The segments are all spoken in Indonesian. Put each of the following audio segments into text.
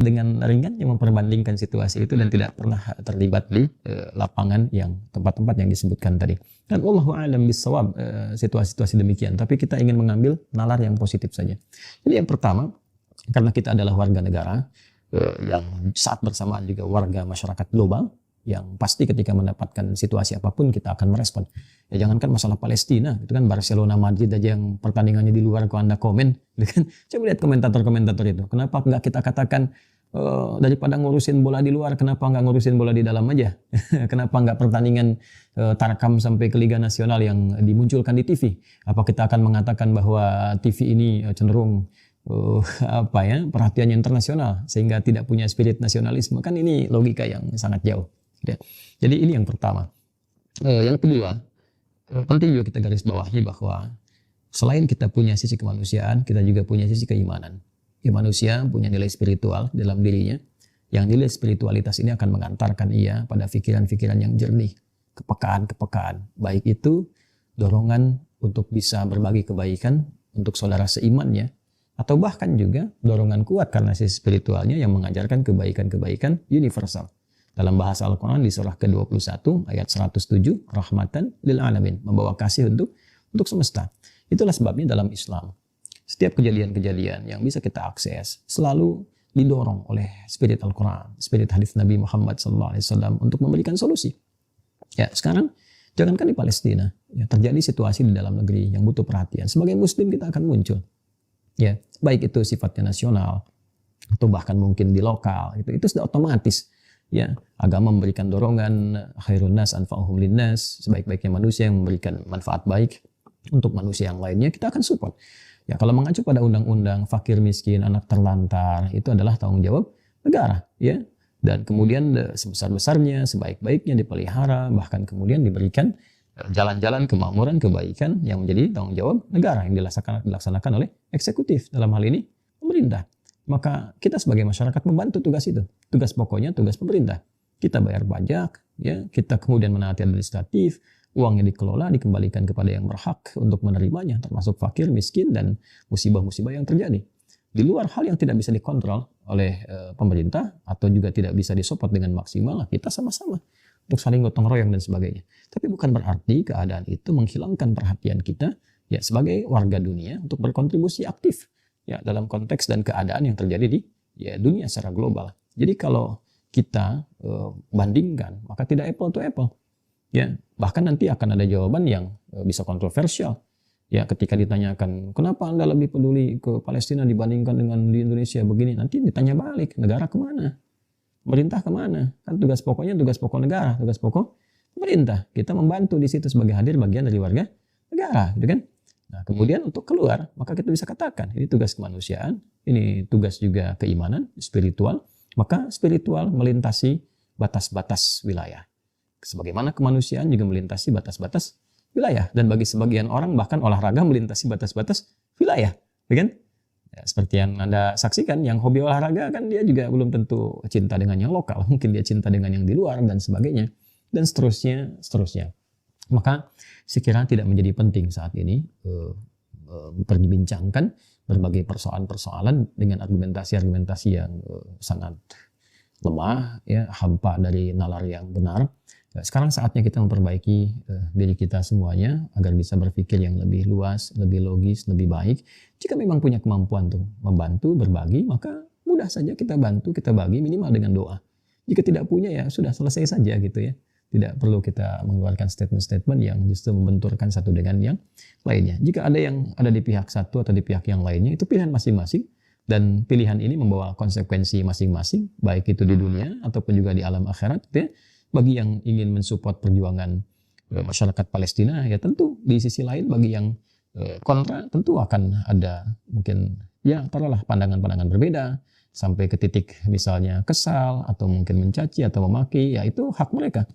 dengan ringan yang memperbandingkan situasi itu dan tidak pernah terlibat di lapangan yang tempat-tempat yang disebutkan tadi. Dan wallahu a'lam bissawab situasi-situasi demikian. Tapi kita ingin mengambil nalar yang positif saja. Jadi yang pertama, karena kita adalah warga negara yang saat bersamaan juga warga masyarakat global, yang pasti ketika mendapatkan situasi apapun kita akan merespon. Ya jangankan masalah Palestina, itu kan Barcelona Madrid aja yang pertandingannya di luar kok Anda komen, gitu kan. Coba lihat komentator-komentator itu. Kenapa nggak kita katakan daripada ngurusin bola di luar, kenapa nggak ngurusin bola di dalam aja? Kenapa nggak pertandingan tarkam sampai ke Liga Nasional yang dimunculkan di TV? Apa kita akan mengatakan bahwa TV ini cenderung perhatiannya internasional sehingga tidak punya spirit nasionalisme? Kan ini logika yang sangat jauh. Jadi ini yang pertama. Yang kedua, penting juga kita garis bawahi bahwa selain kita punya sisi kemanusiaan, kita juga punya sisi keimanan. Ya, manusia punya nilai spiritual dalam dirinya, yang nilai spiritualitas ini akan mengantarkan ia pada pikiran-pikiran yang jernih, kepekaan-kepekaan. Baik itu dorongan untuk bisa berbagi kebaikan untuk saudara seimannya, atau bahkan juga dorongan kuat karena sisi spiritualnya yang mengajarkan kebaikan-kebaikan universal. Dalam bahasa Al-Quran di surah ke-21 ayat 107, rahmatan lil alamin, membawa kasih untuk semesta. Itulah sebabnya dalam Islam, setiap kejadian-kejadian yang bisa kita akses selalu didorong oleh spirit Al-Quran, spirit hadis Nabi Muhammad SAW untuk memberikan solusi. Ya, sekarang jangankan di Palestina, ya, terjadi situasi di dalam negeri yang butuh perhatian. Sebagai Muslim kita akan muncul. Ya, baik itu sifatnya nasional atau bahkan mungkin di lokal, itu sudah otomatis. Ya, agama memberikan dorongan khairun nas anfa'uhum linnas, sebaik-baiknya manusia yang memberikan manfaat baik untuk manusia yang lainnya, kita akan support. Ya, kalau mengacu pada undang-undang fakir miskin, anak terlantar, itu adalah tanggung jawab negara, ya. Dan kemudian sebesar-besarnya, sebaik-baiknya dipelihara, bahkan kemudian diberikan jalan-jalan kemakmuran, kebaikan yang menjadi tanggung jawab negara yang dilaksanakan oleh eksekutif, dalam hal ini pemerintah. Maka kita sebagai masyarakat membantu tugas itu. Tugas pokoknya tugas pemerintah. Kita bayar pajak, ya, kita kemudian menaati administratif, uangnya dikelola, dikembalikan kepada yang berhak untuk menerimanya, termasuk fakir, miskin, dan musibah-musibah yang terjadi. Di luar hal yang tidak bisa dikontrol oleh pemerintah atau juga tidak bisa disupport dengan maksimal, kita sama-sama untuk saling gotong royong dan sebagainya. Tapi bukan berarti keadaan itu menghilangkan perhatian kita, ya, sebagai warga dunia untuk berkontribusi aktif, ya, dalam konteks dan keadaan yang terjadi di dunia secara global. Jadi kalau kita bandingkan, maka tidak apple to apple. Ya, bahkan nanti akan ada jawaban yang bisa kontroversial. Ya, ketika ditanyakan, kenapa Anda lebih peduli ke Palestina dibandingkan dengan di Indonesia begini? Nanti ditanya balik, negara kemana? Pemerintah kemana? Kan tugas pokoknya tugas pokok negara, tugas pokok pemerintah. Kita membantu di situ sebagai hadir bagian dari warga negara, gitu kan? Nah, kemudian untuk keluar, maka kita bisa katakan ini tugas kemanusiaan, ini tugas juga keimanan, spiritual. Maka spiritual melintasi batas-batas wilayah. Sebagaimana kemanusiaan juga melintasi batas-batas wilayah. Dan bagi sebagian orang bahkan olahraga melintasi batas-batas wilayah. Ya kan? Ya, seperti yang Anda saksikan, yang hobi olahraga kan dia juga belum tentu cinta dengan yang lokal. Mungkin dia cinta dengan yang di luar dan sebagainya. Dan seterusnya. Maka sekiranya tidak menjadi penting saat ini memperbincangkan berbagai persoalan-persoalan dengan argumentasi-argumentasi yang sangat lemah, ya, hampa dari nalar yang benar. Sekarang saatnya kita memperbaiki diri kita semuanya agar bisa berpikir yang lebih luas, lebih logis, lebih baik. Jika memang punya kemampuan untuk membantu, berbagi, maka mudah saja kita bantu, kita bagi minimal dengan doa. Jika tidak punya, ya sudah, selesai saja gitu ya. Tidak perlu kita mengeluarkan statement-statement yang justru membenturkan satu dengan yang lainnya. Jika ada yang ada di pihak satu atau di pihak yang lainnya, itu pilihan masing-masing. Dan pilihan ini membawa konsekuensi masing-masing, baik itu di dunia ataupun juga di alam akhirat. Ya. Bagi yang ingin mensupport perjuangan masyarakat Palestina, ya tentu di sisi lain bagi yang kontra tentu akan ada mungkin, ya taruhlah pandangan-pandangan berbeda, sampai ke titik misalnya kesal atau mungkin mencaci atau memaki, ya itu hak mereka.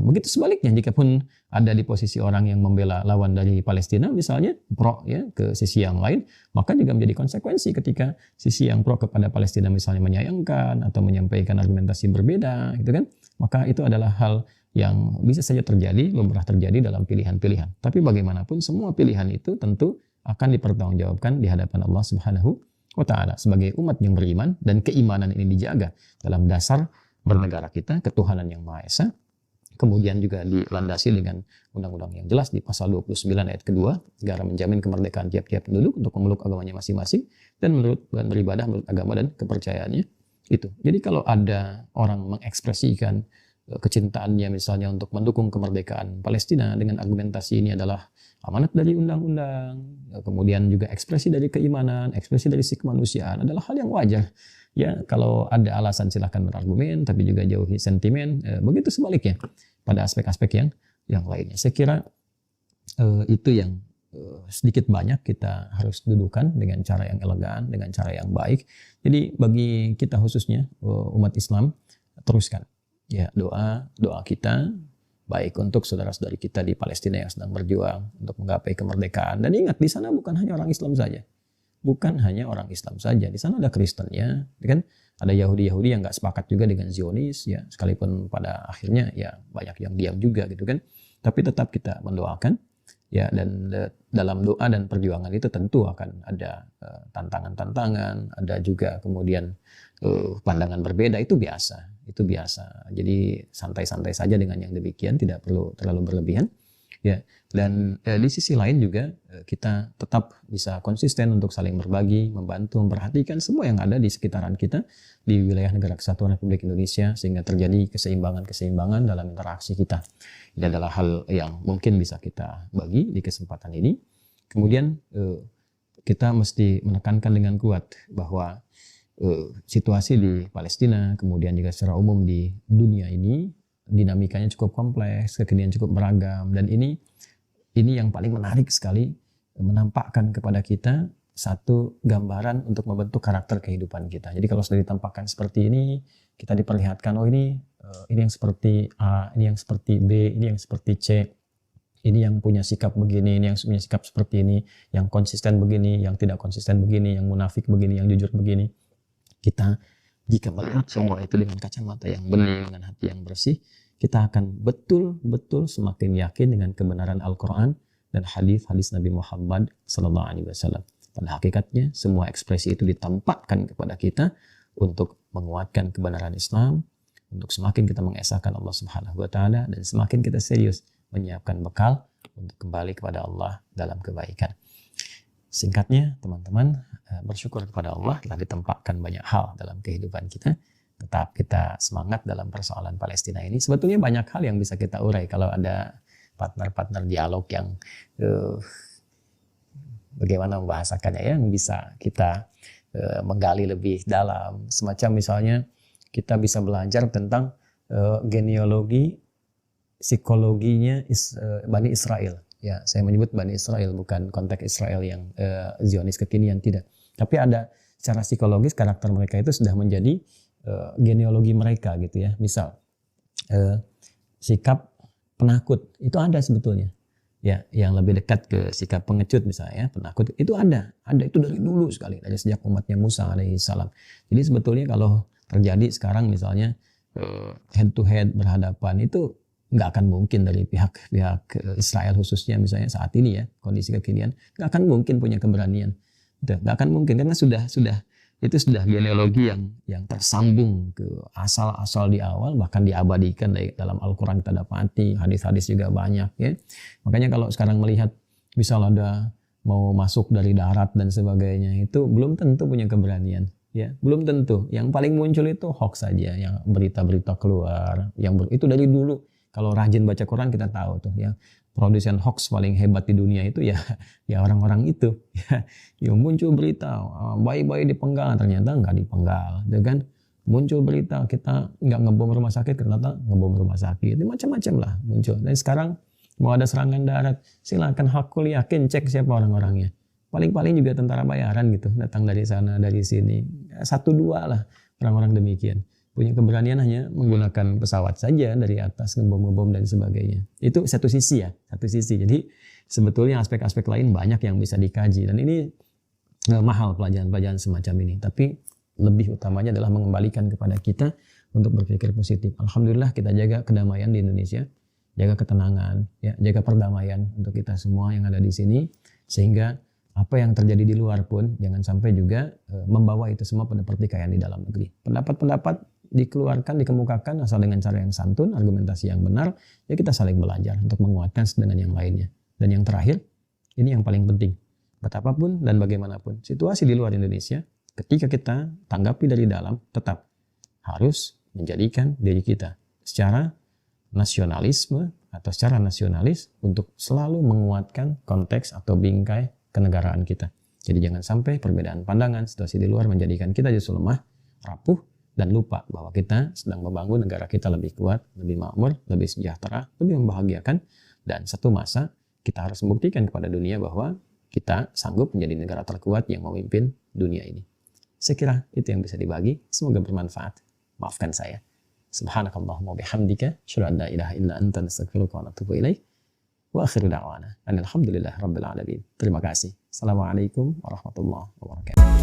Begitu sebaliknya, jika pun ada di posisi orang yang membela lawan dari Palestina misalnya pro, ya, ke sisi yang lain, maka juga menjadi konsekuensi ketika sisi yang pro kepada Palestina misalnya menyayangkan atau menyampaikan argumentasi berbeda, gitu kan, maka itu adalah hal yang bisa saja terjadi, lumrah terjadi dalam pilihan-pilihan. Tapi bagaimanapun semua pilihan itu tentu akan dipertanggungjawabkan di hadapan Allah Subhanahu wa taala sebagai umat yang beriman, dan keimanan ini dijaga dalam dasar bernegara kita, ketuhanan yang Maha Esa. Kemudian juga dilandasi dengan undang-undang yang jelas di pasal 29 ayat kedua, negara menjamin kemerdekaan tiap-tiap penduduk untuk memeluk agamanya masing-masing dan beribadah menurut agama dan kepercayaannya itu. Jadi kalau ada orang mengekspresikan kecintaannya misalnya untuk mendukung kemerdekaan Palestina dengan argumentasi ini adalah amanat dari undang-undang, kemudian juga ekspresi dari keimanan, ekspresi dari kemanusiaan, adalah hal yang wajar. Ya, kalau ada alasan silahkan berargumen, tapi juga jauhi sentimen. Begitu sebaliknya pada aspek-aspek yang lainnya. Saya kira itu yang sedikit banyak kita harus dudukan dengan cara yang elegan, dengan cara yang baik. Jadi bagi kita khususnya umat Islam, teruskan ya doa kita baik untuk saudara-saudari kita di Palestina yang sedang berjuang untuk menggapai kemerdekaan. Dan ingat, di sana bukan hanya orang Islam saja. Bukan hanya orang Islam saja, di sana ada Kristennya, kan? Ada Yahudi yang nggak sepakat juga dengan Zionis, ya, sekalipun pada akhirnya ya banyak yang diam juga gitu kan. Tapi tetap kita mendoakan, ya, dan dalam doa dan perjuangan itu tentu akan ada tantangan-tantangan, ada juga kemudian pandangan berbeda, itu biasa, itu biasa. Jadi santai-santai saja dengan yang demikian, tidak perlu terlalu berlebihan. Ya, dan di sisi lain juga kita tetap bisa konsisten untuk saling berbagi, membantu, memperhatikan semua yang ada di sekitaran kita di wilayah Negara Kesatuan Republik Indonesia sehingga terjadi keseimbangan dalam interaksi kita. Ini adalah hal yang mungkin bisa kita bagi di kesempatan ini. Kemudian kita mesti menekankan dengan kuat bahwa situasi di Palestina, kemudian juga secara umum di dunia ini, dinamikanya cukup kompleks, kekinian cukup beragam, dan ini yang paling menarik sekali menampakkan kepada kita satu gambaran untuk membentuk karakter kehidupan kita. Jadi kalau sudah ditampakkan seperti ini, kita diperlihatkan ini yang seperti A, ini yang seperti B, ini yang seperti C, ini yang punya sikap begini, ini yang punya sikap seperti ini, yang konsisten begini, yang tidak konsisten begini, yang munafik begini, yang jujur begini. Kita jika melihat semua itu dengan kacamata yang bening, dengan hati yang bersih, kita akan betul-betul semakin yakin dengan kebenaran Al-Quran dan hadis-hadis Nabi Muhammad SAW. Pada hakikatnya, semua ekspresi itu ditampakkan kepada kita untuk menguatkan kebenaran Islam, untuk semakin kita mengesahkan Allah Subhanahu Wa Taala, dan semakin kita serius menyiapkan bekal untuk kembali kepada Allah dalam kebaikan. Singkatnya, teman-teman, bersyukur kepada Allah telah ditempatkan banyak hal dalam kehidupan kita. Tetap kita semangat dalam persoalan Palestina ini. Sebetulnya banyak hal yang bisa kita urai kalau ada partner-partner dialog yang bagaimana membahasakannya, yang bisa kita menggali lebih dalam. Semacam misalnya kita bisa belajar tentang genealogi, psikologinya Bani Israel. Ya, saya menyebut Bani Israel, bukan konteks Israel yang Zionis kekinian, tidak. Tapi ada secara psikologis karakter mereka itu sudah menjadi genealogi mereka gitu ya. Misal sikap penakut itu ada sebetulnya. Ya, yang lebih dekat ke sikap pengecut misalnya, penakut itu ada itu dari dulu sekali, dari sejak umatnya Musa alaihissalam. Jadi sebetulnya kalau terjadi sekarang misalnya head to head berhadapan, itu nggak akan mungkin dari pihak Israel khususnya misalnya saat ini ya, kondisi kekinian, nggak akan mungkin punya keberanian. Nggak akan mungkin karena sudah itu sudah genealogi yang tersambung ke asal-asal di awal, bahkan diabadikan dalam Al-Quran kita dapati, hadis-hadis juga banyak ya. Makanya kalau sekarang melihat misal ada mau masuk dari darat dan sebagainya, itu belum tentu punya keberanian ya, belum tentu. Yang paling muncul itu hoax saja, yang berita-berita keluar, itu dari dulu. Kalau rajin baca Quran kita tahu tuh ya, produsen hoax paling hebat di dunia itu ya orang-orang itu ya, muncul berita bayi-bayi dipenggal, ternyata nggak dipenggal, ya kan? Muncul berita kita nggak ngebom rumah sakit, ternyata ngebom rumah sakit, macam-macam lah muncul. Dan sekarang mau ada serangan darat, silakan hakul yakin cek siapa orang-orangnya, paling-paling juga tentara bayaran gitu, datang dari sana dari sini, 1-2 lah orang-orang demikian. Punya keberanian hanya menggunakan pesawat saja dari atas, ngebom-ngebom dan sebagainya. Itu satu sisi ya, satu sisi. Jadi sebetulnya aspek-aspek lain banyak yang bisa dikaji, dan ini mahal pelajaran-pelajaran semacam ini. Tapi lebih utamanya adalah mengembalikan kepada kita untuk berpikir positif. Alhamdulillah kita jaga kedamaian di Indonesia, jaga ketenangan, ya, jaga perdamaian untuk kita semua yang ada di sini, sehingga apa yang terjadi di luar pun jangan sampai juga membawa itu semua pada pertikaian di dalam negeri. Pendapat-pendapat dikeluarkan, dikemukakan asal dengan cara yang santun, argumentasi yang benar, ya kita saling belajar untuk menguatkan dengan yang lainnya. Dan yang terakhir, ini yang paling penting. Betapapun dan bagaimanapun situasi di luar Indonesia, ketika kita tanggapi dari dalam, tetap harus menjadikan diri kita secara nasionalisme atau secara nasionalis untuk selalu menguatkan konteks atau bingkai kenegaraan kita. Jadi jangan sampai perbedaan pandangan, situasi di luar menjadikan kita justru lemah, rapuh, dan lupa bahwa kita sedang membangun negara kita lebih kuat, lebih makmur, lebih sejahtera, lebih membahagiakan. Dan satu masa kita harus membuktikan kepada dunia bahwa kita sanggup menjadi negara terkuat yang memimpin dunia ini. Saya kira itu yang bisa dibagi. Semoga bermanfaat. Maafkan saya. Subhanakallahumma bihamdika asyhadu an la ilaha illa anta astaghfiruka wa atubu ilaik. Wa akhiru da'wana alhamdulillahi rabbil alamin. Terima kasih. Assalamualaikum warahmatullahi wabarakatuh.